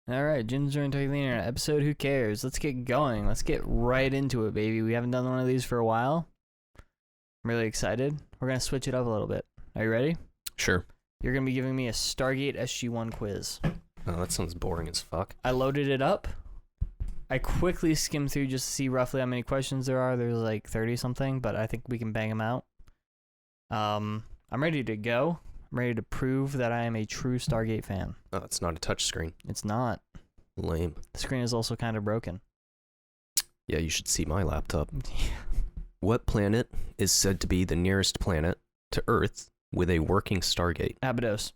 All right, Ginger and Toy Cleaner episode. Who cares? Let's get going. Let's get right into it, baby. We haven't done one of these for a while. I'm really excited. We're gonna switch it up a little bit. Are you ready? Sure. You're gonna be giving me a Stargate SG-1 quiz. Oh, that sounds boring as fuck. I loaded it up. I quickly skimmed through just to see roughly how many questions there are. There's like 30 something, but I think we can bang them out. I'm ready to go. I'm ready to prove that I am a true Stargate fan. Oh, it's not a touch screen. It's not. Lame. The screen is also kind of broken. Yeah, you should see my laptop. What planet is said to be the nearest planet to Earth with a working Stargate? Abydos.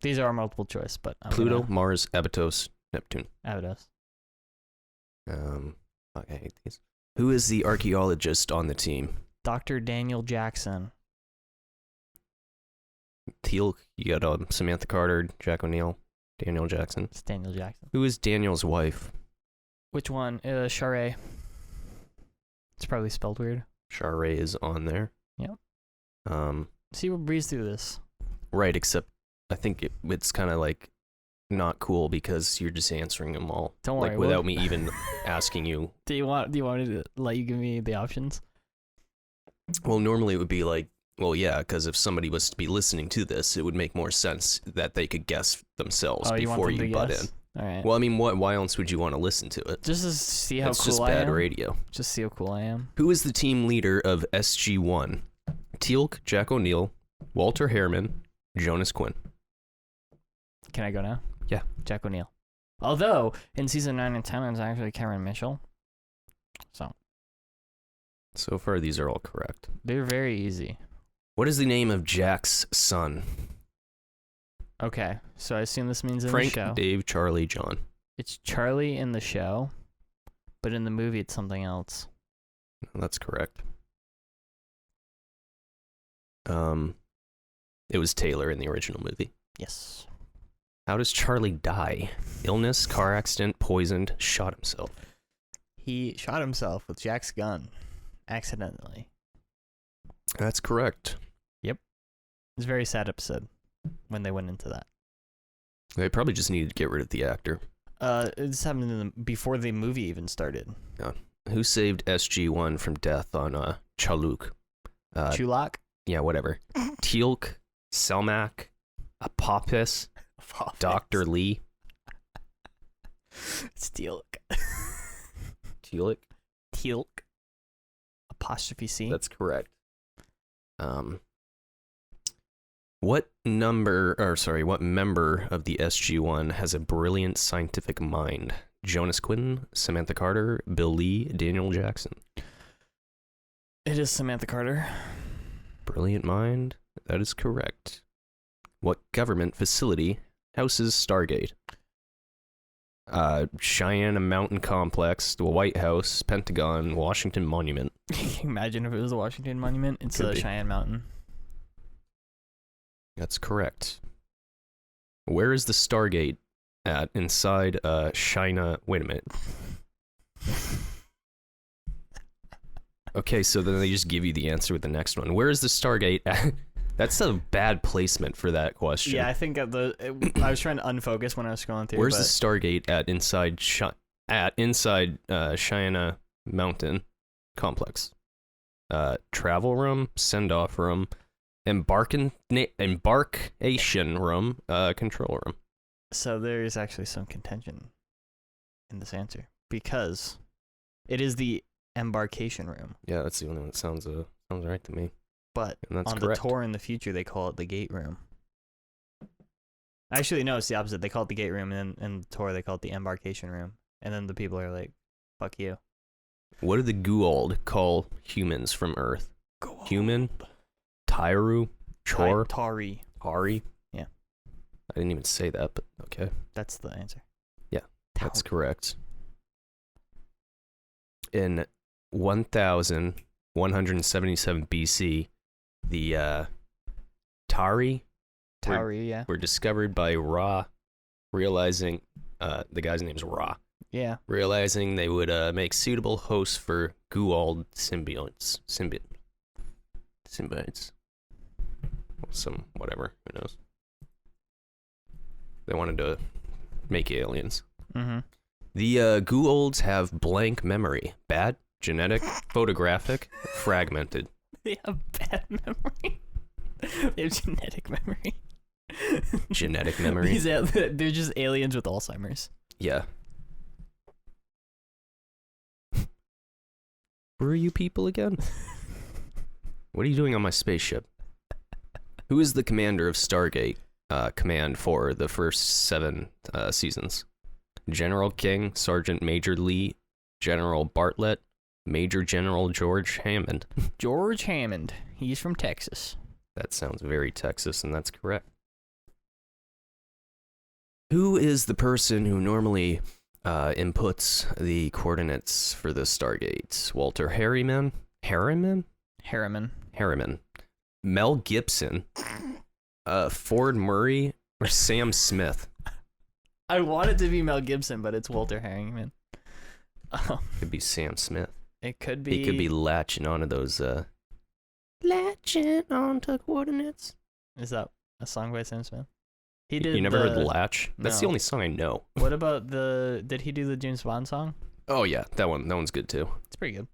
These are multiple choice, but Pluto, Mars, Abydos, Neptune. Abydos. Fuck, I hate these. Who is the archaeologist on the team? Dr. Daniel Jackson. Teal, you got Samantha Carter, Jack O'Neill, Daniel Jackson. It's Daniel Jackson. Who is Daniel's wife? Which one? Charé. It's probably spelled weird. Charé is on there. Yep. See, we'll breeze through this. Right, except I think it's kind of like not cool because you're just answering them all. Don't worry. Like without me even asking you. Do you want me to let you give me the options? Well, normally it would be like, well, yeah, because if somebody was to be listening to this, it would make more sense that they could guess themselves before you butt in. All right. Well, I mean, why else would you want to listen to it? Just to see how It's cool just I am. bad radio. Just see how cool I am. Who is the team leader of SG-1? Teal'c, Jack O'Neill, Walter Harriman, Jonas Quinn. Can I go now? Yeah. Jack O'Neill. Although, in season 9 and 10, it's actually Karen Mitchell. So far, these are all correct. They're very easy. What is the name of Jack's son? Okay, so I assume this means in Frank, the show. Dave, Charlie, John. It's Charlie in the show, but in the movie it's something else. That's correct. It was Taylor in the original movie. Yes. How does Charlie die? Illness, car accident, poisoned, shot himself. He shot himself with Jack's gun, accidentally. That's correct. It's a very sad episode when they went into that. They probably just needed to get rid of the actor. This happened before the movie even started. Yeah. Who saved SG-1 from death on Chaluk? Chulak? Yeah, whatever. Teal'c, Selmak, Apophis, Dr. Lee. It's Teal'c. Teal'c? Teal'c. Apostrophe C. That's correct. What member of the SG-1 has a brilliant scientific mind? Jonas Quinn, Samantha Carter, Bill Lee, Daniel Jackson. It is Samantha Carter. Brilliant mind? That is correct. What government facility houses Stargate? Cheyenne Mountain Complex, the White House, Pentagon, Washington Monument. Can you imagine if it was the Washington Monument? It's a Cheyenne Mountain. That's correct. Where is the Stargate at inside China? Wait a minute. Okay, so then they just give you the answer with the next one. Where is the Stargate at? That's a bad placement for that question. Yeah, I think I was trying to unfocus when I was scrolling through. Where's the Stargate at inside Cheyenne Mountain Complex? Travel room, send-off room, embarkation room, control room. So there's actually some contention in this answer because it is the embarkation room. Yeah, that's the only one that sounds right to me. But on correct. the tour in the future, they call it the gate room. Actually, no, it's the opposite. They call it the gate room, and in the tour, they call it the embarkation room. And then the people are like, fuck you. What did the Goa'uld call humans from Earth? Goa'uld. Human? Tyru? Chor? Tari. Hari? Yeah. I didn't even say that, but okay. That's the answer. Yeah, that's correct. In 1177 BC, the Tari were discovered by Ra, realizing the guy's name's Ra. Yeah. Realizing they would make suitable hosts for Goa'uld symbiotes. Some whatever, who knows. They wanted to make aliens. Mm-hmm. The Goa'ulds have blank memory. Bad, genetic, photographic, fragmented. They have bad memory. They have genetic memory. Genetic memory? They're just aliens with Alzheimer's. Yeah. Where are you people again? What are you doing on my spaceship? Who is the commander of Stargate Command for the first 7 seasons? General King, Sergeant Major Lee, General Bartlett, Major General George Hammond. George Hammond. He's from Texas. That sounds very Texas, and that's correct. Who is the person who normally inputs the coordinates for the Stargates? Walter Harriman? Harriman? Harriman. Mel Gibson? Ford Murray? Or Sam Smith? I want it to be Mel Gibson, but it's Walter Harriman. Could be Sam Smith. It could be. He could be latching onto those, latching onto coordinates. Is that a song by Sam Smith? He did. You never heard Latch? That's the No. only song I know. What about did he do the James Bond song? Oh yeah, that one's good too. It's pretty good.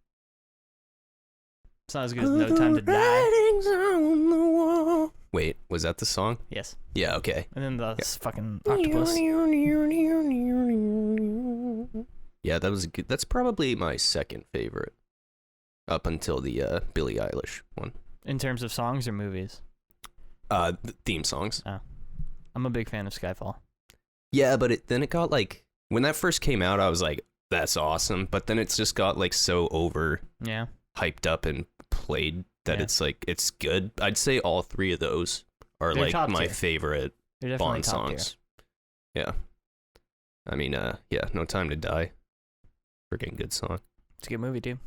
It's not as good as No Time to Die. Wait, was that the song? Yes. Yeah, okay. And then the fucking octopus. Yeah, that was good. That's probably my second favorite. Up until the Billie Eilish one. In terms of songs or movies? The theme songs. I'm a big fan of Skyfall. Yeah, but then it got like, when that first came out, I was like, that's awesome. But then it's just got like so over Yeah. hyped up and played that Yeah. it's like, it's good. I'd say all 3 of those are They're like top my tier. favorite They're definitely Bond top songs. Yeah. I mean, yeah, No Time to Die. Freaking good song. It's a good movie, too.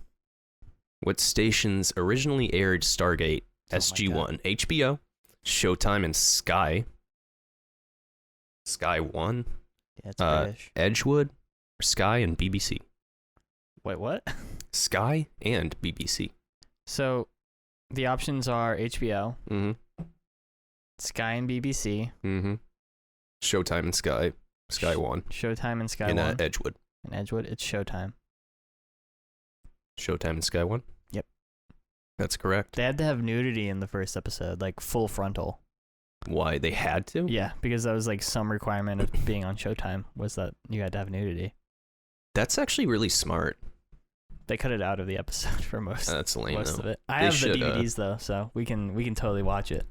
What stations originally aired Stargate Oh my SG-1? HBO, Showtime, and Sky. Sky 1, Yeah, it's British. Edgewood, or Sky and BBC. Wait, what? Sky and BBC. So, the options are HBO, Mm-hmm. Sky and BBC, Mm-hmm. Showtime and Sky. Sky 1. Showtime and Sky And 1. Edgewood. And Edgewood, it's Showtime. Showtime and Sky 1? Yep. That's correct. They had to have nudity in the first episode, like full frontal. Why? They had to? Yeah, because that was like some requirement of being on Showtime was that you had to have nudity. That's actually really smart. They cut it out of the episode for most That's lame, most though. of it. I They have should, the DVDs though, so we can totally watch it.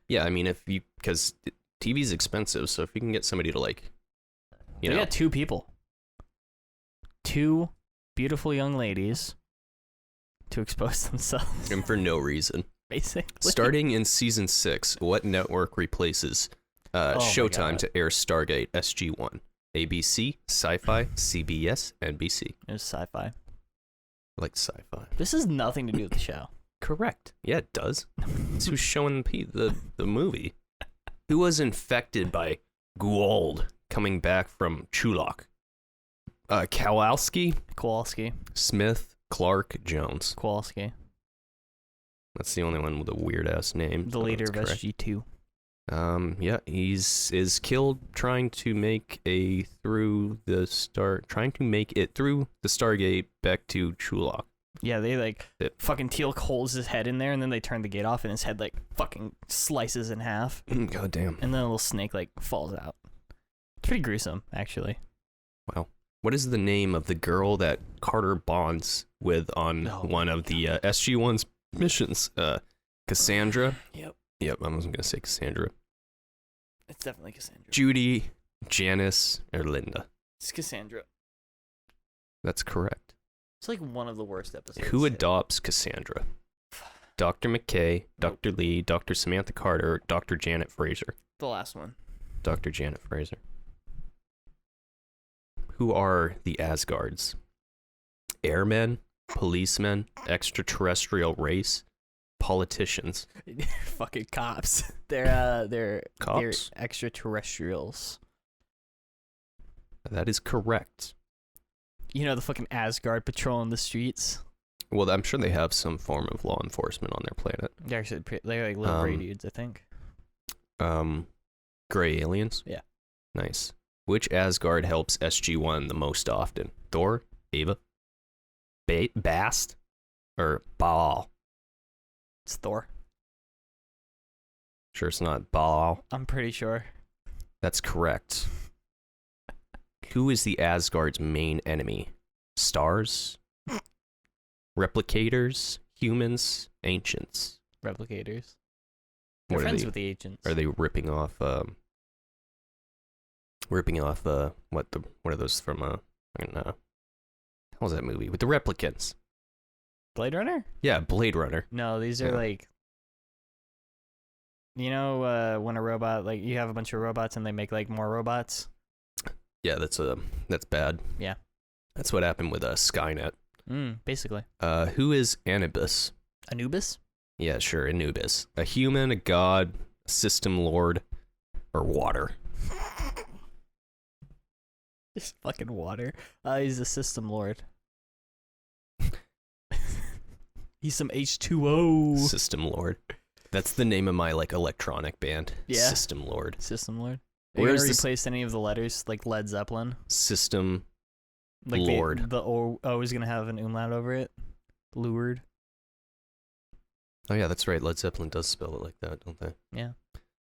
Yeah, I mean, because TV's expensive, so if you can get somebody to like, you They know. got 2 people. 2 beautiful young ladies to expose themselves, And for no reason. basically. Starting in season 6, what network replaces my Showtime God. to air Stargate SG-1? ABC, Sci-Fi, CBS, NBC. It was sci-fi. Like sci-fi. This has nothing to do with the show. Correct. Yeah, it does. It's who's showing the movie. Who was infected by Goa'uld coming back from Chulak? Kowalski, Kowalski. Smith, Clark, Jones. Kowalski. That's the only one with a weird-ass name. The so leader that's of correct. SG2. Yeah, is killed trying to make it through the Stargate back to Chulak. Yeah, they like It- fucking Teal'c holds his head in there, and then they turn the gate off, and his head like fucking slices in half, God damn. and then a little snake like falls out. It's pretty gruesome, actually. Wow. What is the name of the girl that Carter bonds with on Oh, one of the SG-1's missions? Cassandra? Yep, Yep, I wasn't going to say Cassandra. it's definitely Cassandra. Judy, Janice, or Linda. It's Cassandra. That's correct. It's like one of the worst episodes. Who adopts Cassandra? Dr. McKay, Dr. Lee, Dr. Samantha Carter, Dr. Janet Fraser. The last one. Dr. Janet Fraser. Who are the Asgards? Airmen, policemen, extraterrestrial race, politicians. Fucking cops. They're Cops? extraterrestrials. That is correct. You know, the fucking Asgard patrolling the streets. Well, I'm sure they have some form of law enforcement on their planet. They're actually they're like little gray Um, dudes, I think. Gray aliens? Yeah. Nice. Which Asgard helps SG-1 the most often? Thor, Ava, Bast, or Baal? It's Thor. Sure it's not Baal? I'm pretty sure. That's correct. Who is the Asgard's main enemy? Stars? Replicators? Humans? Ancients? Replicators. They're What are friends they? with the ancients. Are they ripping off what are those from what was that movie with the replicants? Blade Runner? Yeah, Blade Runner. No, these are Yeah. like, you know, when a robot, like, you have a bunch of robots and they make like more robots. Yeah, that's bad. Yeah. That's what happened with Skynet. Basically. Who is Anubis? Anubis? Yeah, sure, Anubis. A human, a god, a system lord, or water? Just fucking water. He's a system lord. He's some H2O. System lord. That's the name of my like electronic band. Yeah. System lord. System lord. Are you Where's gonna this replace any of the letters like Led Zeppelin? system Like lord? The O is gonna have an umlaut over it. Lured. Oh yeah, that's right. Led Zeppelin does spell it like that, don't they? Yeah.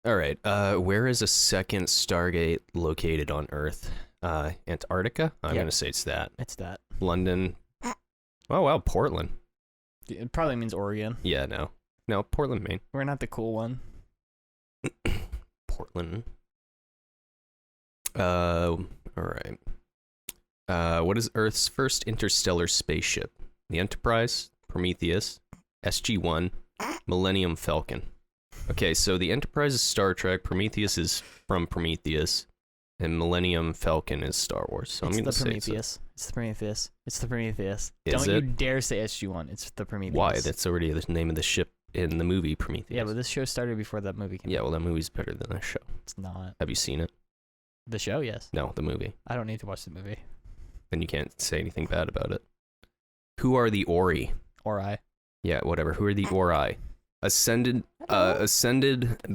All right. Where is a second Stargate located on Earth? Antarctica? I'm Yeah. gonna say it's that. It's that. London. Oh wow, Portland. It probably means Oregon. Yeah, no, Portland, Maine. We're not the cool one. Portland. All right. What is Earth's first interstellar spaceship? The Enterprise, Prometheus, SG-1, Millennium Falcon. Okay, so the Enterprise is Star Trek, Prometheus is from Prometheus, and Millennium Falcon is Star Wars. So I'm It's going the to say Prometheus. It's the Prometheus. It's the Prometheus. Is Don't you it? dare say SG-1. It's the Prometheus. Why? That's already the name of the ship in the movie Prometheus. Yeah, but this show started before that movie came Yeah, out. well, that movie's better than the show. It's not. Have you seen it? The show, yes. No, the movie. I don't need to watch the movie. Then you can't say anything bad about it. Who are the Ori? Or I. Yeah, whatever. Who are the Ori? Ascended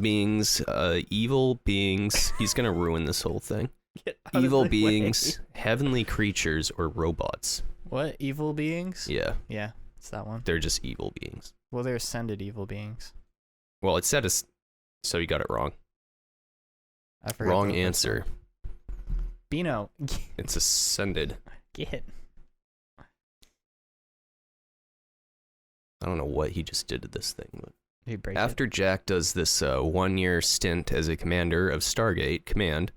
beings, evil beings. He's gonna ruin this whole thing. Get out of Evil the beings, way. heavenly creatures, or robots. What? Evil beings? Yeah, Yeah, it's that one. they're just evil beings. Well, they're ascended evil beings. Well, it said as, so you got it wrong. I forgot Wrong the first answer. one. Bino, It's ascended. get. I don't know what he just did to this thing. But Did he break after Jack does this 1-year stint as a commander of Stargate Command,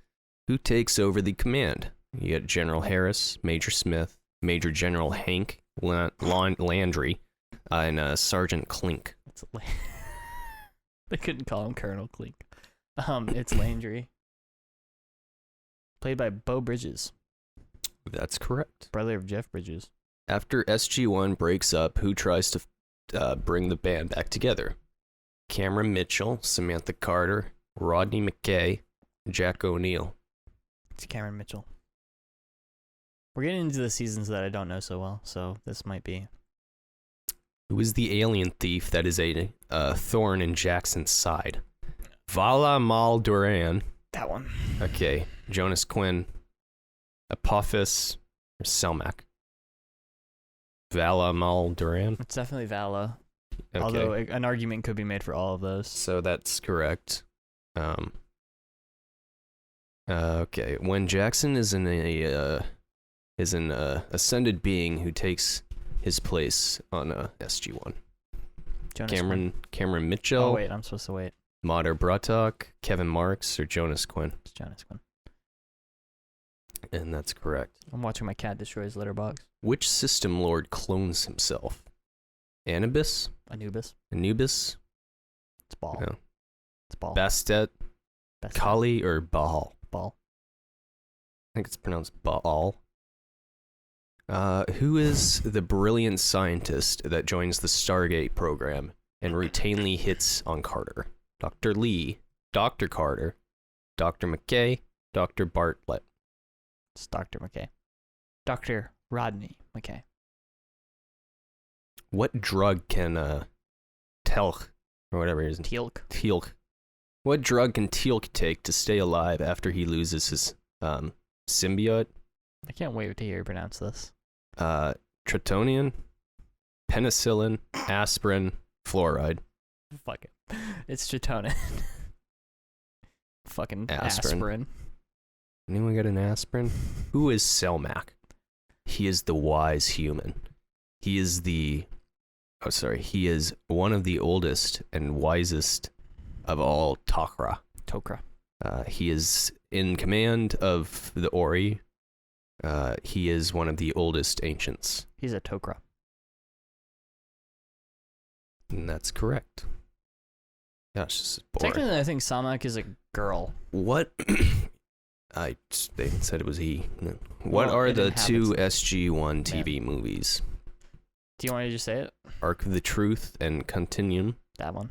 who takes over the command? You get General Harris, Major Smith, Major General Hank Landry, and Sergeant Clink. it? They couldn't call him Colonel Clink. It's Landry. Played by Beau Bridges, That's correct. brother of Jeff Bridges. After SG-1 breaks up, who tries to bring the band back together? Cameron Mitchell, Samantha Carter, Rodney McKay, Jack O'Neill. It's Cameron Mitchell. We're getting into the seasons that I don't know so well, so this might be. Who is the alien thief that is a thorn in Jackson's side? Vala Mal Duran. That one. Okay, Jonas Quinn, Apophis, or Selmac. Vala Mal Duran. It's definitely Vala. Okay, Although an argument could be made for all of those. so that's correct. Okay, when Jackson is an ascended being who takes his place on SG-1. Jonas Quinn. Cameron Mitchell, Oh, wait, I'm supposed to wait. Mater Bratok, Kevin Marks, or Jonas Quinn. It's Jonas Quinn. And that's correct. I'm watching my cat destroy his litter box. Which system lord clones himself? Anubis? Anubis. Anubis? It's Ball. No. It's Ball. Bastet? Best Kali, or Baal? Ball. I think it's pronounced Baal. Who is the brilliant scientist that joins the Stargate program and routinely hits on Carter? Dr. Lee, Dr. Carter, Dr. McKay, Dr. Bartlett. It's Dr. McKay. Dr. Rodney McKay. What drug can Telch, or whatever it is, Teal'c. Teal'c. What drug can Teal'c take to stay alive after he loses his symbiote, I can't wait to hear you pronounce this. tritonian, penicillin, aspirin, fluoride. Fuck it. It's Chitonin. Fucking Aspirin. aspirin. Anyone got an aspirin? Who is Selmac? He is the wise human. He is he is one of the oldest and wisest of all Tok'ra. Tok'ra. He is in command of the Ori. He is one of the oldest ancients. He's a Tok'ra. And that's correct. Gosh, this is boring. Technically, I think Samak is a girl. What? They said it was he. No. What Well, are it the two inhabits SG-1 TV movies? Do you want to just say it? Arc of the Truth and Continuum. That one.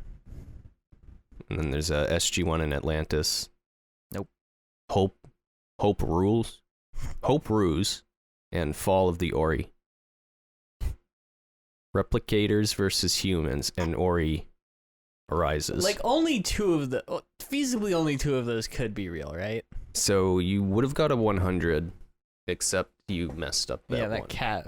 And then there's SG-1 in Atlantis. Nope. Hope Rules. Hope Ruse and Fall of the Ori. Replicators versus humans and Ori arises. Like, feasibly only two of those could be real, right? So you would have got a 100, except you messed up that one.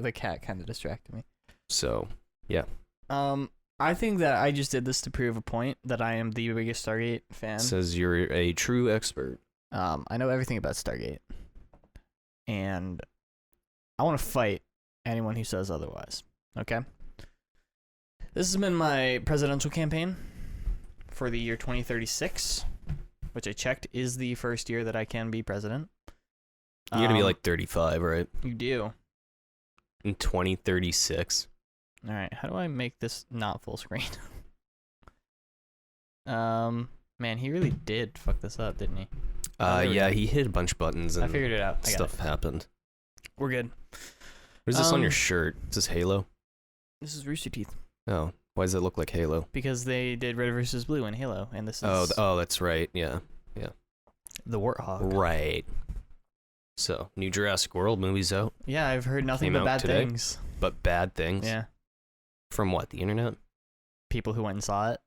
The cat kind of distracted me. So, yeah. I think that I just did this to prove a point that I am the biggest Stargate fan. Says you're a true expert. I know everything about Stargate, and I want to fight anyone who says otherwise. Okay? This has been my presidential campaign for the year 2036, which I checked is the first year that I can be president. You're gonna be like 35, right? You do. In 2036. All right, how do I make this not full screen? Man, he really did fuck this up, didn't he? Yeah, he hit a bunch of buttons and I figured it out. stuff happened. We're good. What is this on your shirt? Is this Halo? This is Rooster Teeth. Oh, why does it look like Halo? Because they did Red versus Blue in Halo, and this is Oh, that's right. Yeah. the Warthog. Right. So, new Jurassic World movie's out, Yeah, I've heard nothing Came but out bad today? things. but bad things. Yeah, From what? The internet? people who went and saw it.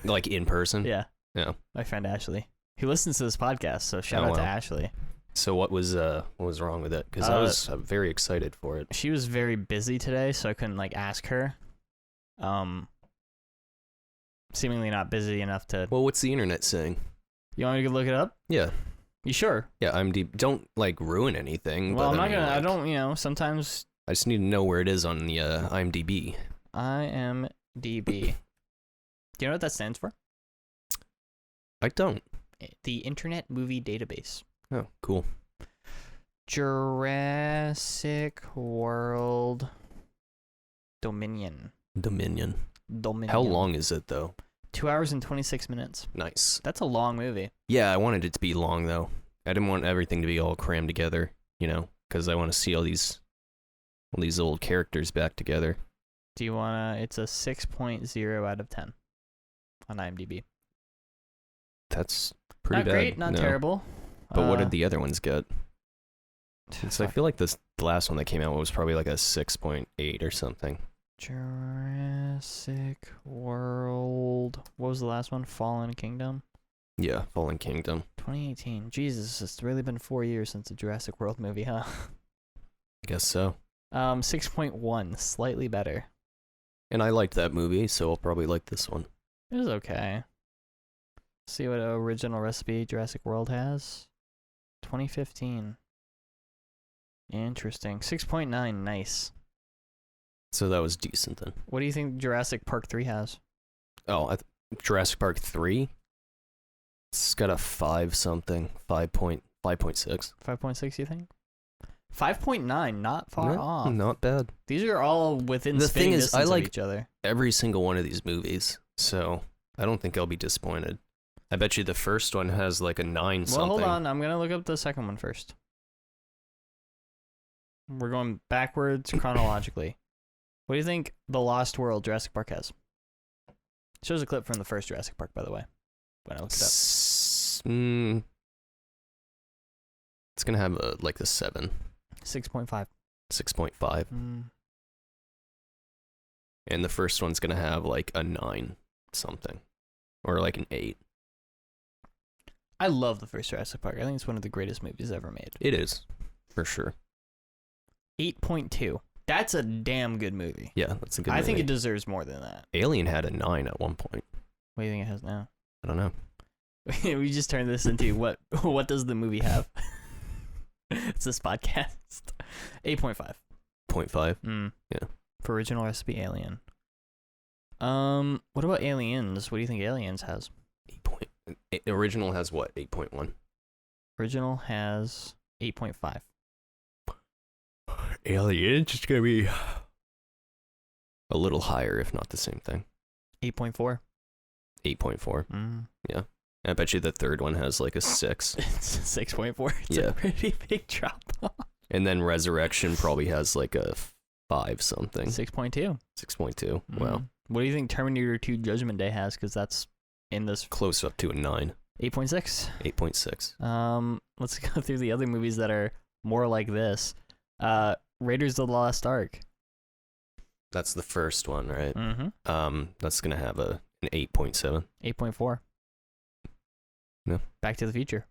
Like in person? Yeah. Yeah. My friend Ashley. He listens to this podcast, so shout Oh, out to wow. Ashley. So what was wrong with it? Because I was very excited for it. She was very busy today, so I couldn't ask her. Seemingly not busy enough to. Well, what's the internet saying? You want me to go look it up? Yeah. You sure? Yeah, IMDb. Don't ruin anything. Well, but I'm not gonna. I like, don't. Sometimes I just need to know where it is on the IMDb. IMDb. Do you know what that stands for? I don't. The Internet Movie Database. Oh, cool. Jurassic World Dominion. Dominion. Dominion. How long is it though? 2 hours and 26 minutes. Nice. That's a long movie. Yeah, I wanted it to be long though. I didn't want everything to be all crammed together, because I want to see all these old characters back together. Do you wanna? It's a 6.0 out of 10 on IMDb. That's pretty Not bad. great, not No. terrible. But what did the other ones get? So I feel like the last one that came out was probably like a 6.8 or something. Jurassic World. What was the last one? Fallen Kingdom. Yeah, Fallen Kingdom. 2018. Jesus, it's really been 4 years since the Jurassic World movie, huh? I guess so. 6.1, slightly better. And I liked that movie, so I'll probably like this one. It was okay. See what original recipe Jurassic World has. 2015. Interesting. 6.9, nice. So that was decent then. What do you think Jurassic Park 3 has? Oh, Jurassic Park 3? It's got a 5 something. 5.6. 5.6, you think? 5.9, not far off. Not bad. These are all within The spitting thing is, distance I like of each other. every single one of these movies, so I don't think I'll be disappointed. I bet you the first one has like a 9 something. Well, hold on. I'm going to look up the second one first. We're going backwards chronologically. What do you think The Lost World Jurassic Park has? Shows a clip from the first Jurassic Park, by the way. When I looked it up. It's going to have a 7. 6.5. 6.5. And the first one's going to have like a 9 something. Or like an 8. I love the first Jurassic Park. I think it's one of the greatest movies ever made. It is, for sure. 8.2. That's a damn good movie. Yeah, that's a good movie. I think it deserves more than that. Alien had a 9 at one point. What do you think it has now? I don't know. We just turned this into what does the movie have? It's this podcast. 8.5. 0.5? Yeah. For original recipe, Alien. What about Aliens? What do you think Aliens has? Original has what? 8.1? Original has 8.5. Aliens is gonna be a little higher, if not the same thing. 8.4. 8.4. Yeah. I bet you the third one has like a 6. It's 6.4. It's Yeah. a pretty big drop. And then Resurrection probably has like a 5 something. 6.2. 6.2. Wow. What do you think Terminator 2 Judgment Day has? Because that's in this. Close up to a 9. 8.6. 8.6. Let's go through the other movies that are more like this. Raiders of the Lost Ark. That's the first one, right? Mm-hmm. That's gonna have an 8.7. 8.4. Yeah. Back to the Future.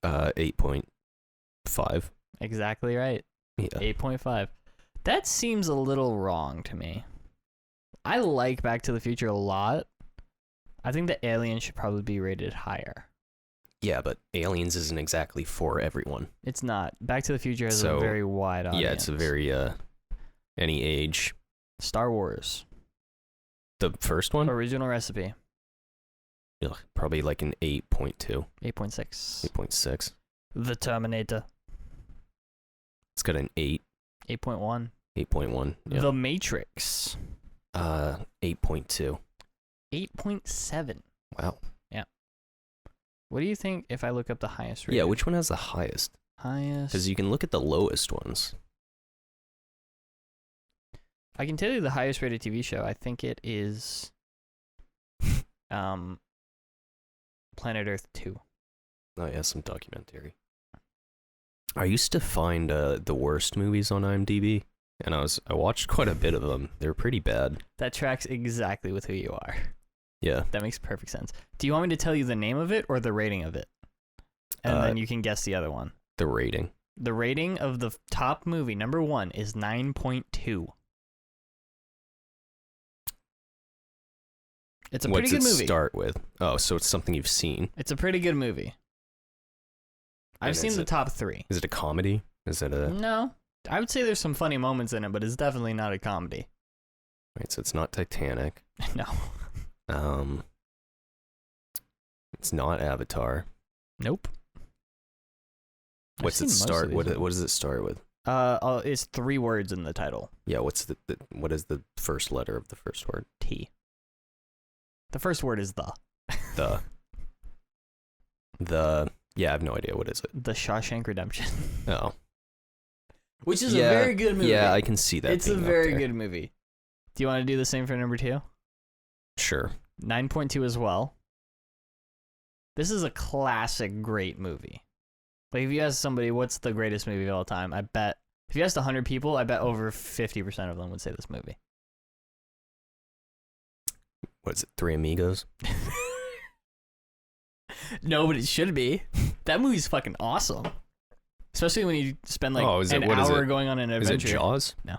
8.5. Exactly right. Yeah. 8.5. That seems a little wrong to me. I like Back to the Future a lot. I think that Alien should probably be rated higher. Yeah, but Aliens isn't exactly for everyone. It's not. Back to the Future has a very wide audience. Yeah, it's a very any age. Star Wars. The first one? Original recipe. Yeah, probably like an 8.2. 8.6. 8.6. The Terminator. It's got an 8. 8.1. 8.1. Yeah. The Matrix. 8.2. 8.7. Wow. Yeah. What do you think if I look up the highest rated? Yeah, which one has the highest? Highest. Because you can look at the lowest ones. I can tell you the highest rated TV show. I think it is Planet Earth 2. Oh yeah, some documentary. I used to find the worst movies on IMDb, and I watched quite a bit of them. They're pretty bad. That tracks exactly with who you are. Yeah. That makes perfect sense. Do you want me to tell you the name of it or the rating of it? And then you can guess the other one. The rating. The rating of the top movie, number 1, is 9.2. It's a pretty good movie. What's it start with? Oh, so it's something you've seen. It's a pretty good movie. I've seen the top 3. Is it a comedy? Is it a... No. I would say there's some funny moments in it, but it's definitely not a comedy. Right, so it's not Titanic. No. It's not Avatar. Nope. What's it start? What does it start with? It's 3 words in the title. Yeah, what is the first letter of the first word? T. The first word is the. Yeah, I have no idea. What is it? The Shawshank Redemption. Oh. Which is a very good movie. Yeah, I can see that. It's a very good movie. Do you want to do the same for number 2? Sure. 9.2 as well. This is a classic great movie. Like, if you ask somebody, what's the greatest movie of all time? I bet, if you asked 100 people, I bet over 50% of them would say this movie. What is it, Three Amigos? No, but it should be. That movie's fucking awesome. Especially when you spend like an hour going on an adventure. Is it Jaws? No.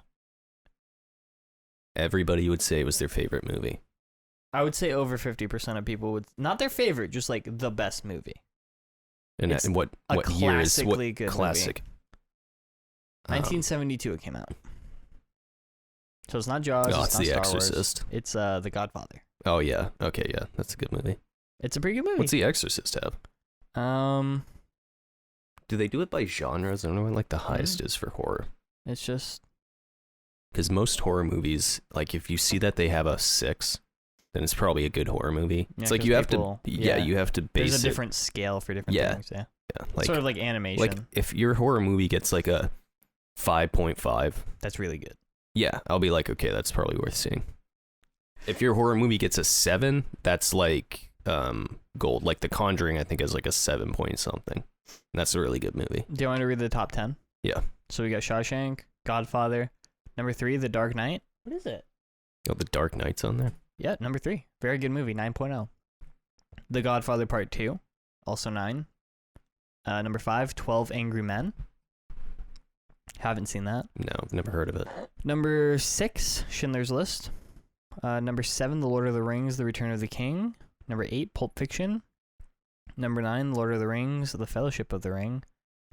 Everybody would say it was their favorite movie. I would say over 50% of people would, not their favorite, just like the best movie. And what year is what good classic? Movie. 1972 it came out. So it's not Jaws. Oh, it's not The Exorcist. Wars. It's The Godfather. Oh yeah. Okay, yeah, that's a good movie. It's a pretty good movie. What's The Exorcist have? Do they do it by genres? I don't know what like the highest is for horror. It's just because most horror movies, like if you see that they have a 6, then it's probably a good horror movie. Yeah, it's like you have to, you have to base. There's a different scale for different things. Yeah, like sort of like animation. Like if your horror movie gets like a 5.5, that's really good. Yeah, I'll be like, okay, that's probably worth seeing. If your horror movie gets a 7, that's like gold. Like The Conjuring, I think is like a 7 point something. That's a really good movie. Do you want to read the top 10? Yeah. So we got Shawshank, Godfather, number 3, The Dark Knight. What is it? Oh, The Dark Knight's on there. Yeah, number 3. Very good movie, 9.0. The Godfather Part 2, also 9. Number 5, 12 Angry Men. Haven't seen that. No, never heard of it. Number 6, Schindler's List. Number 7, The Lord of the Rings, The Return of the King. Number 8, Pulp Fiction. Number 9, Lord of the Rings, The Fellowship of the Ring.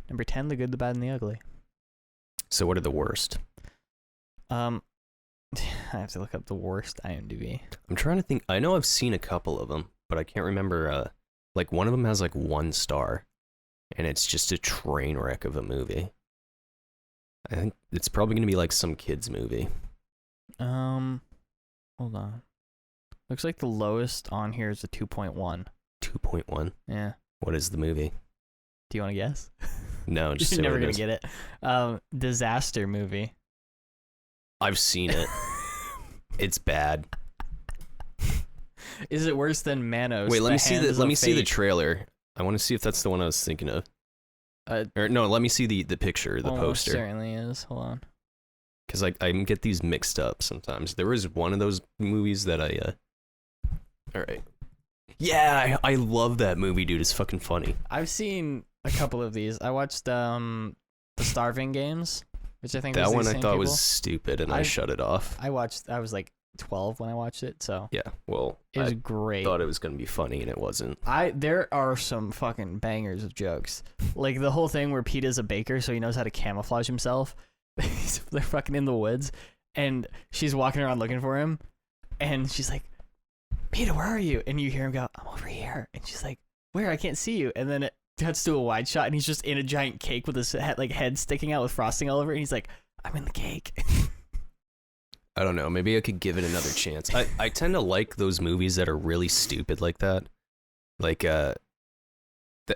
Number 10, The Good, the Bad, and the Ugly. So what are the worst? I have to look up the worst IMDb. I'm trying to think. I know I've seen a couple of them, but I can't remember. Like one of them has like 1 star, and it's just a train wreck of a movie. I think it's probably gonna be like some kids movie. Hold on. Looks like the lowest on here is a 2.1. 2.1. Yeah. What is the movie? Do you want to guess? No, just You're say never what it gonna is. get it. Disaster movie. I've seen it. It's bad. Is it worse than Manos? Wait, let me see the Hands of see the Fate? trailer. I want to see if that's the one I was thinking of. Or no, let me see the picture, the Almost poster, certainly is. Hold on. because I get these mixed up sometimes. There was one of those movies that I. All right. Yeah, I love that movie, dude. It's fucking funny. I've seen a couple of these. I watched the Starving Games, which I think was That these one I same thought people. was stupid, and I shut it off. I was like 12 when I watched it, so Yeah, well, it was I great. thought it was gonna be funny, and it wasn't. There are some fucking bangers of jokes. Like the whole thing where Pete is a baker, so he knows how to camouflage himself. They're fucking in the woods, and she's walking around looking for him, and she's like, Peter, where are you? And you hear him go, I'm over here. And she's like, where? I can't see you. And then it cuts to a wide shot, and he's just in a giant cake with his head sticking out with frosting all over it. And he's like, I'm in the cake. I don't know. Maybe I could give it another chance. I tend to like those movies that are really stupid like that, like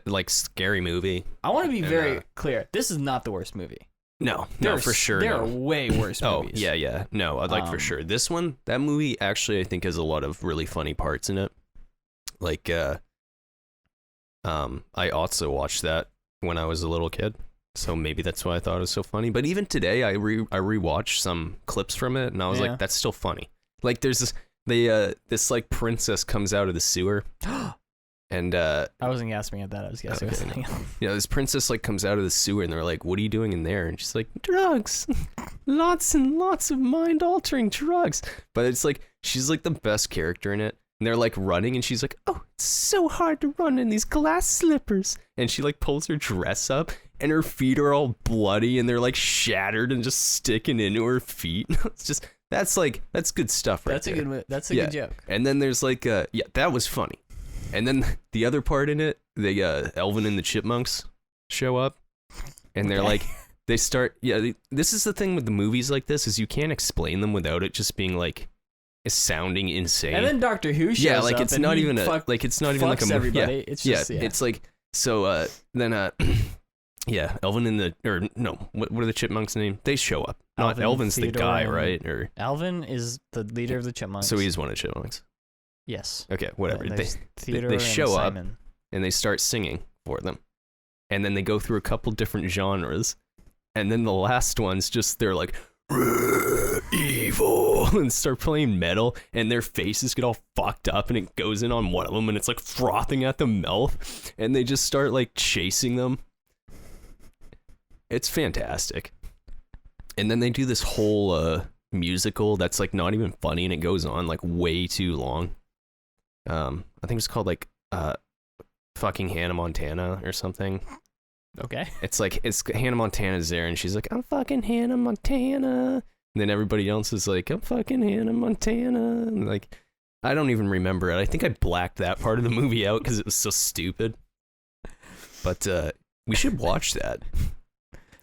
like Scary Movie. I want to be And, very clear. This is not the worst movie. No, There's- for sure. There no. are way worse movies. Oh, yeah. No, I'd like for sure. This one, that movie actually I think has a lot of really funny parts in it. Like I also watched that when I was a little kid. So maybe that's why I thought it was so funny. But even today I rewatched some clips from it and I was Yeah. like, that's still funny. Like there's this like princess comes out of the sewer. And I wasn't guessing at that. I was guessing Okay. something else. this princess like comes out of the sewer and they're like, what are you doing in there? And she's like, drugs. Lots and lots of mind altering drugs. But it's like she's like the best character in it. And they're like running and she's like, oh, it's so hard to run in these glass slippers. And she like pulls her dress up and her feet are all bloody and they're like shattered and just sticking into her feet. It's just that's good stuff right there. That's a good joke. And then there's like that was funny. And then the other part in it, Elvin and the Chipmunks show up and they're like they start this is the thing with the movies like this is you can't explain them without it just being like sounding insane. And then Doctor Who shows up. like it's and not he even a fuck- like it's not even like a fucks movie. everybody. Yeah, It's just it's like so then Elvin and what are the Chipmunks' name? They show up. Not Alvin, Elvin's Theodore, the guy, and right? Or Alvin is the leader of the Chipmunks. so he's one of the Chipmunks. Yes. Okay, whatever. And They there's Theodore and show up Simon. and they start singing for them. And then they go through a couple different genres. And then the last one's just they're like evil and start playing metal and their faces get all fucked up and it goes in on one of them and it's like frothing at the mouth and they just start like chasing them. It's fantastic. And then they do this whole musical that's like not even funny and it goes on like way too long. I think it's called like fucking Hannah Montana or something. Okay. It's Hannah Montana's there and she's like, I'm fucking Hannah Montana. And then everybody else is like, I'm fucking Hannah Montana. And like, I don't even remember it. I think I blacked that part of the movie out because it was so stupid. But we should watch that.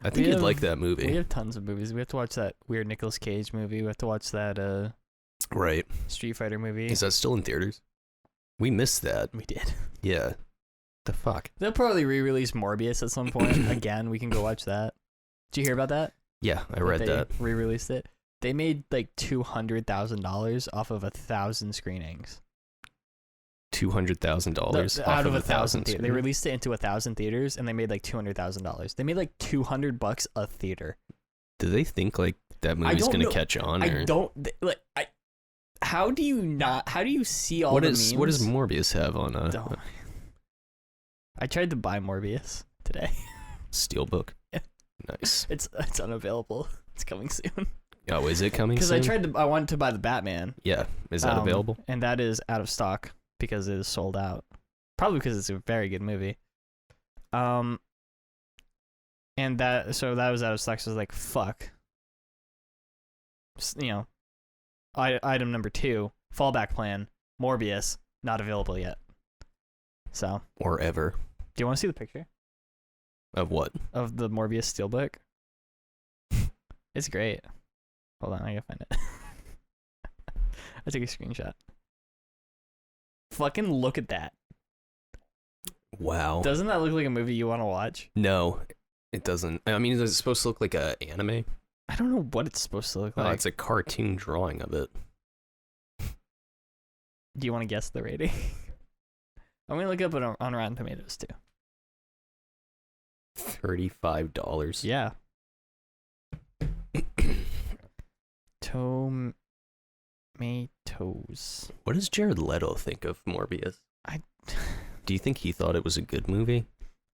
I think you'd like that movie. We have tons of movies. We have to watch that weird Nicolas Cage movie. We have to watch that Right. Street Fighter movie. Is that still in theaters? We missed that. We did. Yeah. The fuck? They'll probably re-release Morbius at some point. Again, we can go watch that. Did you hear about that? Yeah, I read that. They re-released it. They made like $200,000 off of 1,000 screenings. $200,000 Out of 1,000 theaters. They released it into 1,000 theaters, and they made like $200,000. They made like $200 a theater. Do they think like that movie's don't gonna know. catch on? I Or? don't like. How do you see all the memes? What does Morbius have on? Don't. I tried to buy Morbius today. Steelbook. Yeah. Nice. It's unavailable. It's coming soon. Oh, is it coming Because soon? I wanted to buy the Batman. Yeah. Is that available? And that is out of stock because it is sold out. Probably because it's a very good movie. And that was out of stock. So I was like, fuck. You know, item number 2, fallback plan, Morbius, not available yet. So. Or ever. Do you want to see the picture? Of what? Of the Morbius steelbook. It's great. Hold on, I gotta find it. I took a screenshot. Fucking look at that. Wow. Doesn't that look like a movie you want to watch? No, it doesn't. I mean, is it supposed to look like an anime? I don't know what it's supposed to look like. Oh, it's a cartoon drawing of it. Do you want to guess the rating? I'm gonna look up it on Rotten Tomatoes too. $35. Yeah. Tomatoes. What does Jared Leto think of Morbius? Do you think he thought it was a good movie?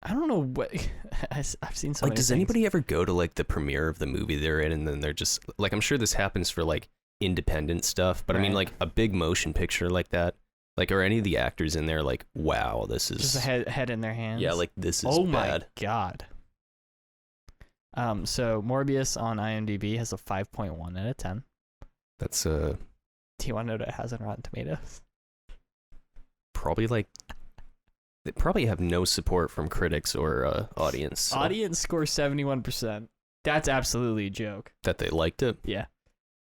I don't know what I've seen so many does things. anybody ever go to like the premiere of the movie they're in and then they're just like, I'm sure this happens for like independent stuff, but I mean Right. like a big motion picture like that, like are any of the actors in there like, wow, this is just a head in their hands? yeah, like this is oh bad. my god. So Morbius on IMDb has a 5.1 out of 10. That's Do you want to know what it has on Rotten Tomatoes? probably like they probably have no support from critics or audience. So Audience score 71%. That's absolutely a joke. that they liked it. Yeah.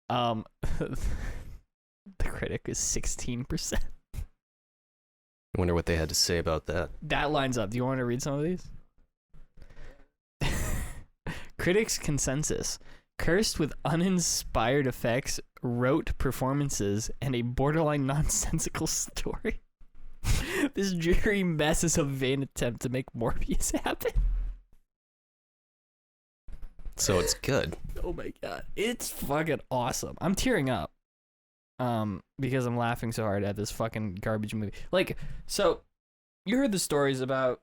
The critic is 16%. I wonder what they had to say about that. That lines up. Do you want to read some of these? Critics' consensus. Cursed with uninspired effects, rote performances, and a borderline nonsensical story. This dreary mess is a vain attempt to make Morbius happen. So it's good. Oh my god. It's fucking awesome. I'm tearing up. Because I'm laughing so hard at this fucking garbage movie. Like, so you heard the stories about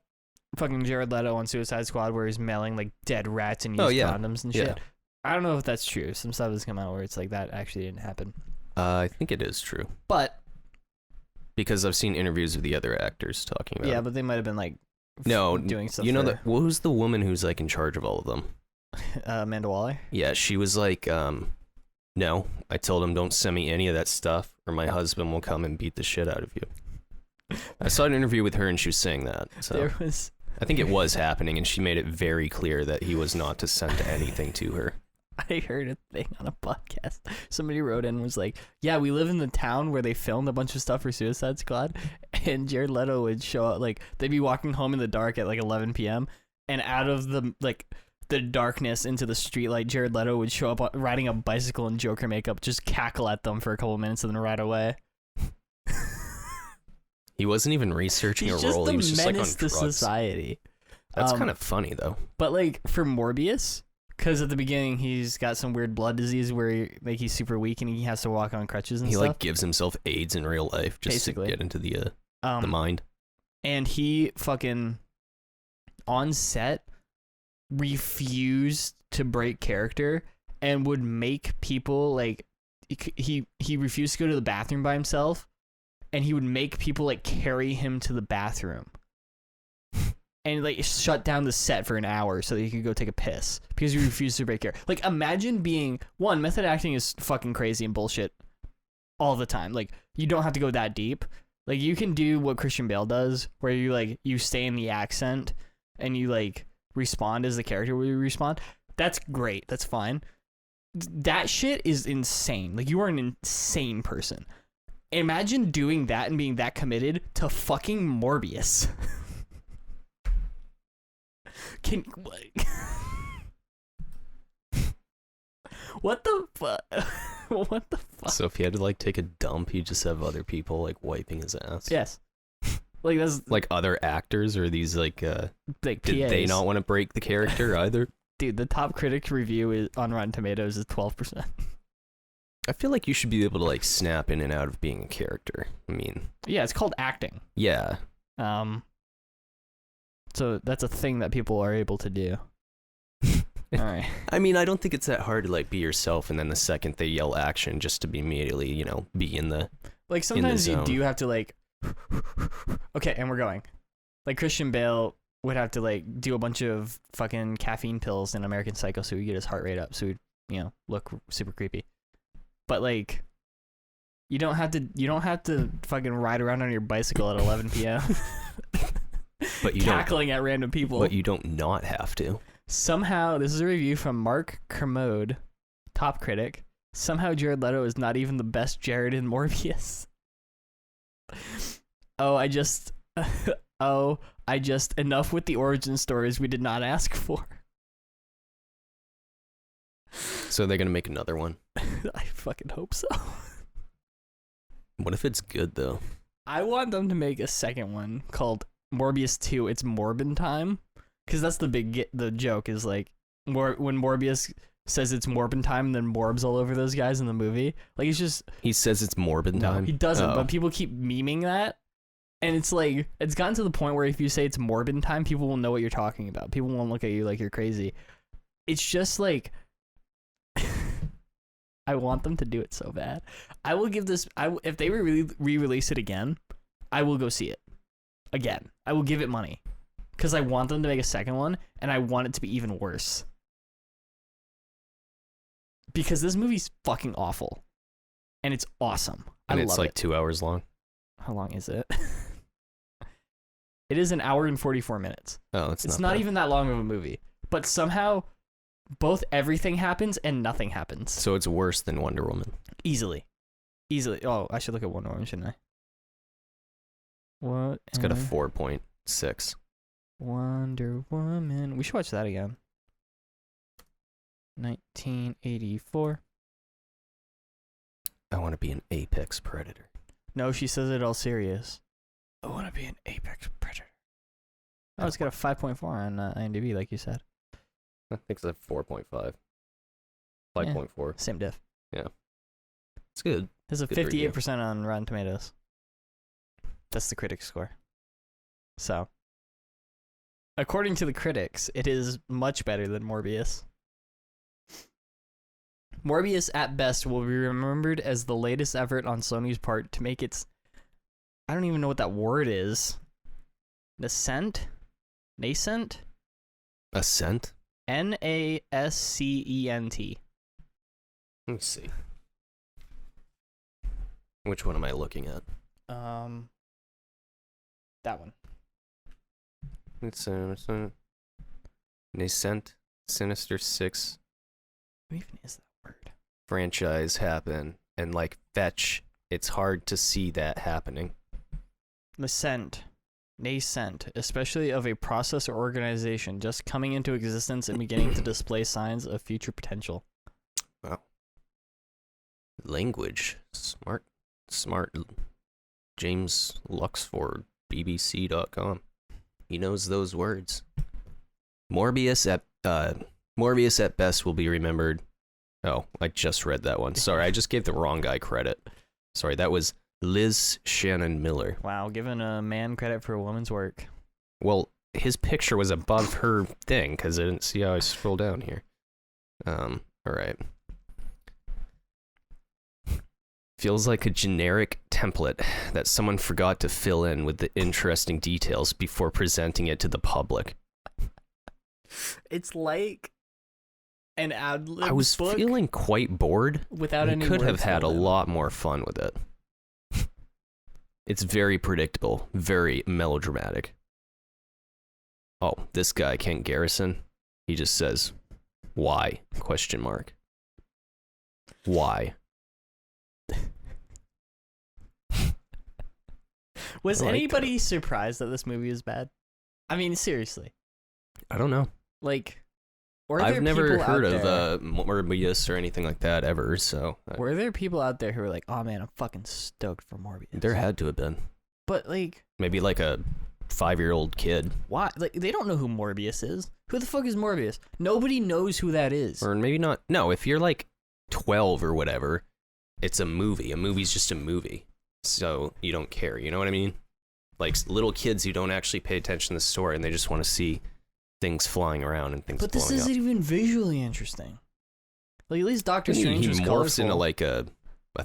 fucking Jared Leto on Suicide Squad where he's mailing like dead rats and used condoms and shit. Yeah. I don't know if that's true. Some stuff has come out where it's like that actually didn't happen. I think it is true. But Because I've seen interviews with the other actors talking about yeah, it. but they might have been like doing stuff. You know for, that who's the woman who's like in charge of all of them? Amanda Waller. Yeah, she was like, no, I told him don't send me any of that stuff or my husband will come and beat the shit out of you. I saw an interview with her and she was saying that. So There was. I think it was happening and she made it very clear that he was not to send anything to her. I heard a thing on a podcast. Somebody wrote in and was like, yeah, we live in the town where they filmed a bunch of stuff for Suicide Squad, and Jared Leto would show up, like, they'd be walking home in the dark at like 11 p.m., and out of the, like, the darkness into the streetlight, Jared Leto would show up riding a bicycle in Joker makeup, just cackle at them for a couple minutes and then ride away. He wasn't even researching He's a role. just He was the just like on menace to drugs. society. That's kind of funny though. But like for Morbius, because at the beginning he's got some weird blood disease where he's super weak and he has to walk on crutches and He stuff. like gives himself AIDS in real life just Basically. to get into the mind. And he fucking on set refused to break character and would make people like he refused to go to the bathroom by himself, and he would make people like carry him to the bathroom. And like shut down the set for an hour so that he could go take a piss because he refused to break character. Like imagine being method acting is fucking crazy and bullshit all the time. Like you don't have to go that deep. Like you can do what Christian Bale does, where you stay in the accent and you like respond as the character would respond. That's great. That's fine. That shit is insane. Like you are an insane person. Imagine doing that and being that committed to fucking Morbius. What the fuck? What the fuck? So if he had to like take a dump, he'd just have other people like wiping his ass. Yes. Like that's Like other actors or these like like did they PAs. not want to break the character either? Dude, the top critic review is on Rotten Tomatoes is 12%. I feel like you should be able to like snap in and out of being a character. I mean, Yeah, it's called acting. yeah. So that's a thing that people are able to do. All right. I mean, I don't think it's that hard to like be yourself, and then the second they yell action, just to be immediately, you know, be in the Like sometimes you zone. do have to like. Okay, and we're going. Like Christian Bale would have to like do a bunch of fucking caffeine pills in American Psycho so he'd get his heart rate up, so he'd, you know, look super creepy. But like, you don't have to fucking ride around on your bicycle at 11 p.m. but you cackling at random people. But you don't not have to. Somehow, this is a review from Mark Kermode, top critic. Somehow Jared Leto is not even the best Jared in Morbius. Enough with the origin stories we did not ask for. So they're gonna make another one. I fucking hope so. What if it's good though? I want them to make a second one called Morbius 2. It's Morbin time, because that's the joke is like when Morbius says it's Morbin time, and then Morbs all over those guys in the movie. Like it's just He says it's Morbin time. he doesn't, Oh. but people keep memeing that. And it's like, it's gotten to the point where if you say it's Morbin time, people will know what you're talking about. People won't look at you like you're crazy. It's just like, I want them to do it so bad. I will give this, if they re-release it again, I will go see it. Again. I will give it money. Because I want them to make a second one, and I want it to be even worse. Because this movie's fucking awful. And it's awesome. And I it's love like it. 2 hours long. How long is it? It is an hour and 44 minutes. Oh, It's not bad. even that long of a movie. But somehow, both everything happens and nothing happens. So it's worse than Wonder Woman. Easily. Oh, I should look at Wonder Woman, shouldn't I? What? It's got a 4.6. Wonder Woman. We should watch that again. 1984. I want to be an apex predator. No, she says it all serious. I want to be an apex predator. Oh, it's got a 5.4 on IMDb, like you said. I think it's a 4.5. 5.4. Same diff. It's good. There's a Good review. 58% on Rotten Tomatoes. That's the critic score. So, according to the critics, it is much better than Morbius. Morbius, at best, will be remembered as the latest effort on Sony's part to make its... I don't even know what that word is. Nascent? Nascent? Ascent? Nascent. Let me see. Which one am I looking at? That one. It's Nascent, Sinister Six What even is that word? franchise happen, and like fetch. It's hard to see that happening. Nascent, especially of a process or organization just coming into existence and beginning to display signs of future potential. Wow. Language. Smart. James Luxford, BBC.com. He knows those words. Morbius at best will be remembered. Oh, I just read that one. Sorry, I just gave the wrong guy credit. Sorry, that was Liz Shannon Miller. Wow, giving a man credit for a woman's work. Well, his picture was above her thing because I didn't see how I scroll down here. All right. Feels like a generic template that someone forgot to fill in with the interesting details before presenting it to the public. It's like an ad-lib I was book feeling quite bored. without We any could have words had a filled in. lot more fun with it. It's very predictable, very melodramatic. Oh, this guy, Kent Garrison, he just says, "Why?" Question mark. Why? Was I like anybody surprised that this movie is bad? I mean, seriously. I don't know. Like, were I've there never people heard out of there- Morbius or anything like that ever, so Were there people out there who were like, "Oh man, I'm fucking stoked for Morbius"? there had to have been. But like, Maybe like a 5-year-old kid. why? Like, they don't know who Morbius is. Who the fuck is Morbius? Nobody knows who that is. Or maybe not. No, if you're like 12 or whatever, it's a movie. A movie's just a movie. So you don't care. You know what I mean? like little kids who don't actually pay attention to the story and they just want to see things flying around and things But this blowing isn't up. even visually interesting. Like, at least Doctor Strange He was morphs colorful. into like a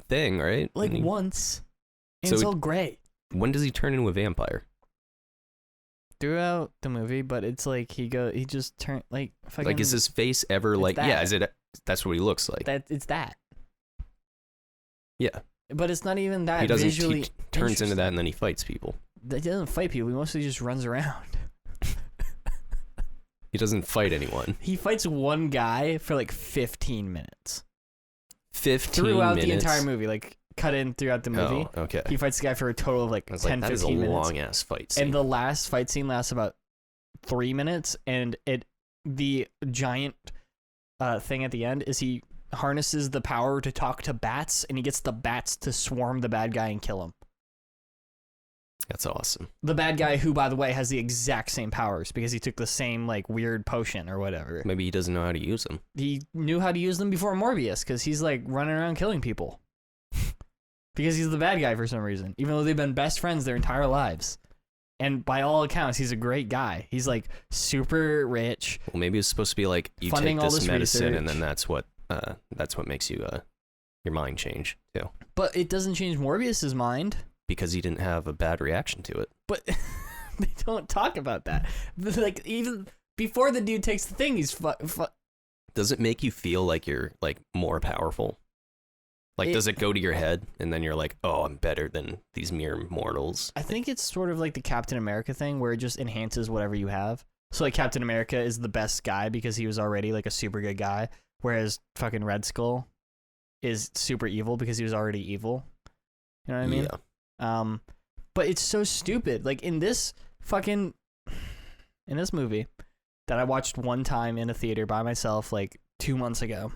thing, right? like And once. And So it's it- all great when does he turn into a vampire? throughout the movie, but it's like he just turned like fucking, Like, is his face ever it's like? Yeah, that. is it? That's what he looks like. that it's that. Yeah, But it's not even that he doesn't. visually He turns into that interesting. and then he fights people. He doesn't fight people. He mostly just runs around. He doesn't fight anyone. He fights one guy for like 15 minutes 15 throughout minutes. the entire movie. Like cut in throughout the movie. Oh, okay. He fights the guy for a total of like I was 10, like, that is a 15 minutes. long ass fight scene. And the last fight scene lasts about 3 minutes, and the giant thing at the end is he harnesses the power to talk to bats, and he gets the bats to swarm the bad guy and kill him. That's awesome. The bad guy, who by the way has the exact same powers because he took the same like weird potion or whatever. Maybe he doesn't know how to use them. He knew how to use them before Morbius because he's like running around killing people. Because he's the bad guy for some reason, even though they've been best friends their entire lives. And by all accounts, he's a great guy. He's like super rich. Well, maybe it's supposed to be like you Funding take all this this medicine and research. then that's what makes you your mind change too. But it doesn't change Morbius's mind. Because he didn't have a bad reaction to it. But they don't talk about that. Like, even before the dude takes the thing, he's Does it make you feel like you're like more powerful? Like, does it go to your head and then you're like, oh, I'm better than these mere mortals? I think it's sort of like the Captain America thing where it just enhances whatever you have. So like Captain America is the best guy because he was already like a super good guy, whereas fucking Red Skull is super evil because he was already evil. You know what I mean? Yeah. But it's so stupid. Like in this movie that I watched one time in a theater by myself like 2 months ago,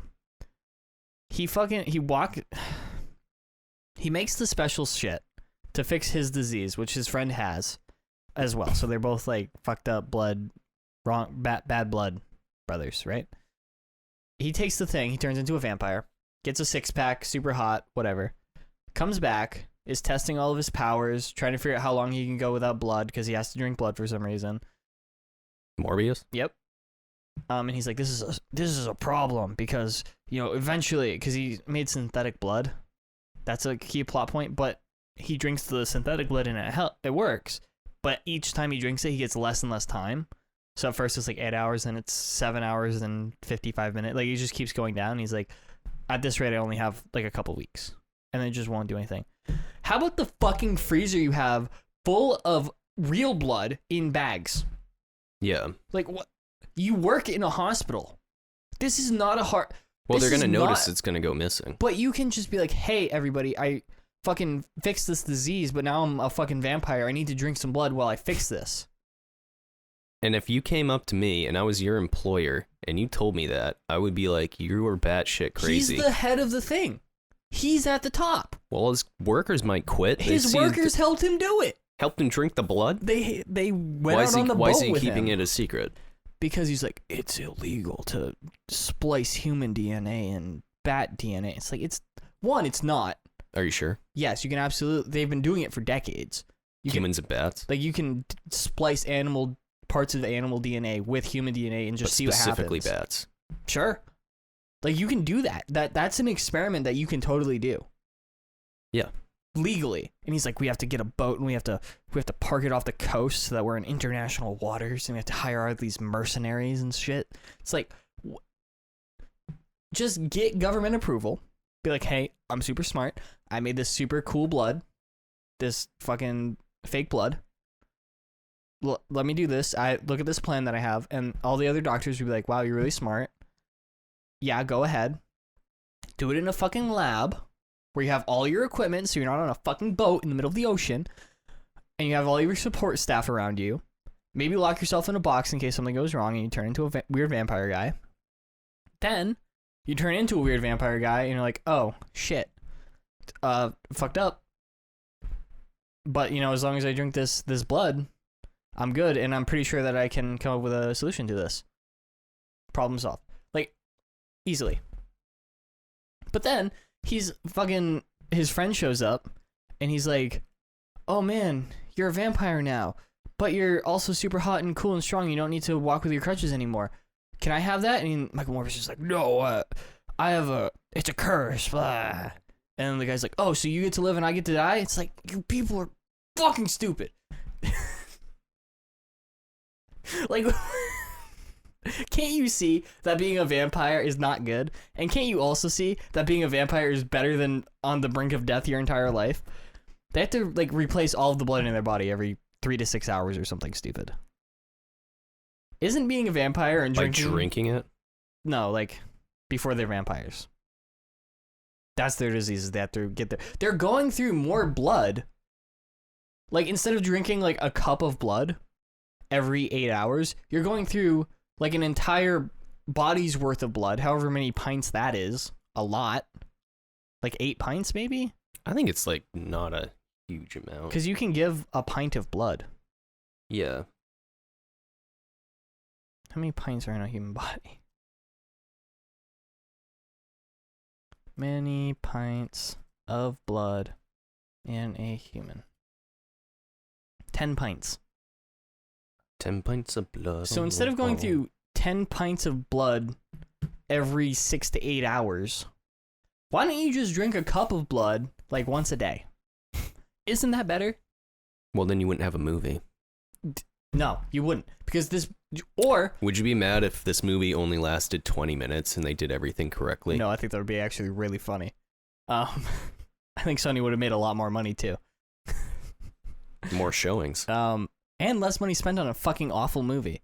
he makes the special shit to fix his disease, which his friend has as well. So they're both like fucked up bad blood brothers, right? He takes the thing, he turns into a vampire, gets a 6-pack, super hot, whatever, comes back, is testing all of his powers, trying to figure out how long he can go without blood because he has to drink blood for some reason. Morbius? Yep. And he's like, this is a problem because, you know, eventually, because he made synthetic blood. That's a key plot point, but he drinks the synthetic blood and it works. But each time he drinks it, he gets less and less time. So at first it's like 8 hours, then it's 7 hours and 55 minutes. Like, he just keeps going down. He's like, at this rate, I only have like a couple weeks. And then it just won't do anything. How about the fucking freezer you have full of real blood in bags? Yeah. Like, what? You work in a hospital. This is not a hard... Well, this they're going to is notice not- it's going to go missing. But you can just be like, hey, everybody, I fucking fixed this disease, but now I'm a fucking vampire. I need to drink some blood while I fix this. And if you came up to me and I was your employer and you told me that, I would be like, you were batshit crazy. He's the head of the thing. He's at the top. Well, his workers might quit. They His see workers helped him do it. helped him drink the blood? They went Why out is he, on the why boat is he with keeping him. it a secret? Because he's like, it's illegal to splice human DNA and bat DNA. It's like, it's not. Are you sure? Yes, you can absolutely. They've been doing it for decades. Humans and bats? You can splice parts of animal DNA with human DNA and just But see what happens. specifically bats. Sure. Like, you can do that. That's an experiment that you can totally do. Yeah. Legally. And he's like, we have to get a boat and we have to park it off the coast so that we're in international waters and we have to hire all these mercenaries and shit. It's like, just get government approval. Be like, hey, I'm super smart. I made this super cool blood. This fucking fake blood. Let me do this. I look at this plan that I have, and all the other doctors would be like, wow, you're really smart. Yeah, go ahead. Do it in a fucking lab where you have all your equipment so you're not on a fucking boat in the middle of the ocean, and you have all your support staff around you. Maybe lock yourself in a box in case something goes wrong and you turn into a weird vampire guy. Then you turn into a weird vampire guy and you're like, oh, shit. Fucked up. But, you know, as long as I drink this blood, I'm good, and I'm pretty sure that I can come up with a solution to this. Problem solved. Like, easily. But then, his friend shows up, and he's like, oh man, you're a vampire now, but you're also super hot and cool and strong. You don't need to walk with your crutches anymore. Can I have that? And Michael Morbin's just like, no, it's a curse, blah. And the guy's like, oh, so you get to live and I get to die? It's like, you people are fucking stupid. Like, can't you see that being a vampire is not good? And can't you also see that being a vampire is better than on the brink of death your entire life? They have to, like, replace all of the blood in their body every 3 to 6 hours or something stupid. Isn't being a vampire and drinking... Like drinking it? No, like, before they're vampires. That's their diseases. They have to get there. They're going through more blood. Like, instead of drinking, like, a cup of blood every 8 hours, you're going through, like, an entire body's worth of blood, however many pints that is. A lot. Like, 8 pints, maybe? I think it's, like, not a huge amount. Because you can give a pint of blood. Yeah. How many pints are in a human body? Many pints of blood in a human. 10 pints. 10 pints of blood. So instead of going through 10 pints of blood every 6 to 8 hours, why don't you just drink a cup of blood like once a day? Isn't that better? Well, then you wouldn't have a movie. No, you wouldn't. Because this... Or... Would you be mad if this movie only lasted 20 minutes and they did everything correctly? No, I think that would be actually really funny. I think Sony would have made a lot more money too. More showings. And less money spent on a fucking awful movie.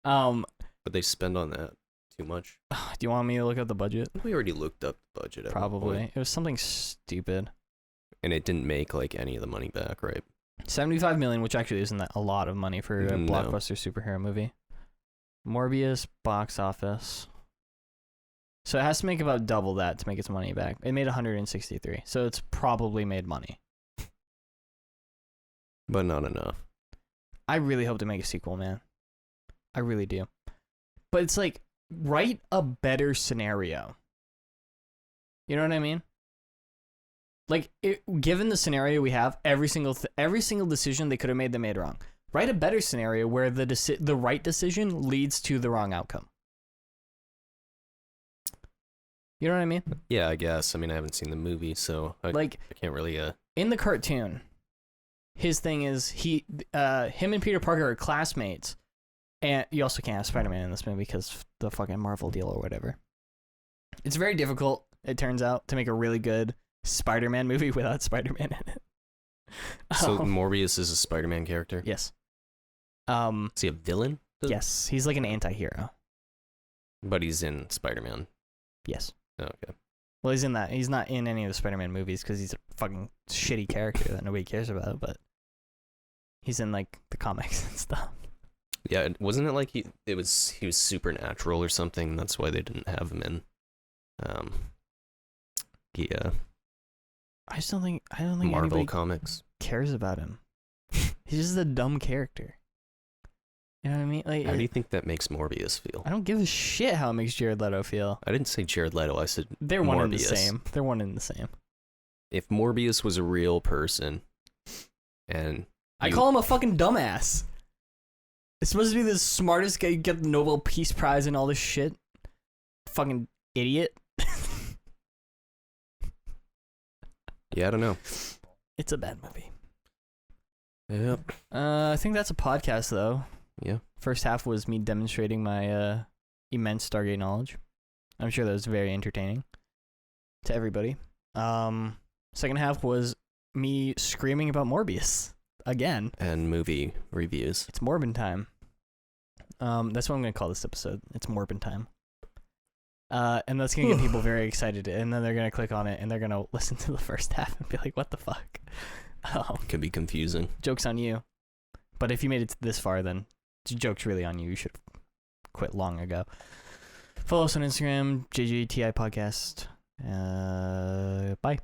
But they spend on that too much. Do you want me to look up the budget? We already looked up the budget at one Probably. point. It was something stupid. And it didn't make like any of the money back, right? 75 million, which actually isn't that a lot of money for a No. blockbuster superhero movie. Morbius box office. So it has to make about double that to make its money back. It made 163, so it's probably made money. But not enough. I really hope to make a sequel, man. I really do. But it's like, write a better scenario. You know what I mean? Like, given the scenario we have, every single decision they could have made, they made wrong. Write a better scenario where the right decision leads to the wrong outcome. You know what I mean? Yeah, I guess. I mean, I haven't seen the movie, so I can't really... In the cartoon, his thing is, him and Peter Parker are classmates. And you also can't have Spider-Man in this movie because the fucking Marvel deal or whatever. It's very difficult, it turns out, to make a really good Spider-Man movie without Spider-Man in it. So Morbius is a Spider-Man character? Yes. Is he a villain? Yes, he's like an anti-hero. But he's in Spider-Man. Yes. Oh, okay. Well, he's in that. He's not in any of the Spider-Man movies because he's a fucking shitty character that nobody cares about, but he's in like the comics and stuff. Yeah, wasn't it like he was supernatural or something? That's why they didn't have him in. Yeah. I don't think Marvel anybody comics cares about him. He's just a dumb character. You know what I mean? Like, how do you think that makes Morbius feel? I don't give a shit how it makes Jared Leto feel. I didn't say Jared Leto. I said they're Morbius. One and the same. They're one and the same. If Morbius was a real person, and I call him a fucking dumbass. It's supposed to be the smartest guy, get the Nobel Peace Prize and all this shit. Fucking idiot. Yeah, I don't know. It's a bad movie. Yep. I think that's a podcast though. Yeah. First half was me demonstrating my immense Stargate knowledge. I'm sure that was very entertaining to everybody. Second half was me screaming about Morbius again. And movie reviews. It's Morbin time. That's what I'm gonna call this episode. It's Morbin time. And that's gonna get people very excited, and then they're gonna click on it and they're gonna listen to the first half and be like, "What the fuck?" Could be confusing. Joke's on you. But if you made it this far, then joke's really on you. You should have quit long ago. Follow us on Instagram, JJTI Podcast. Bye.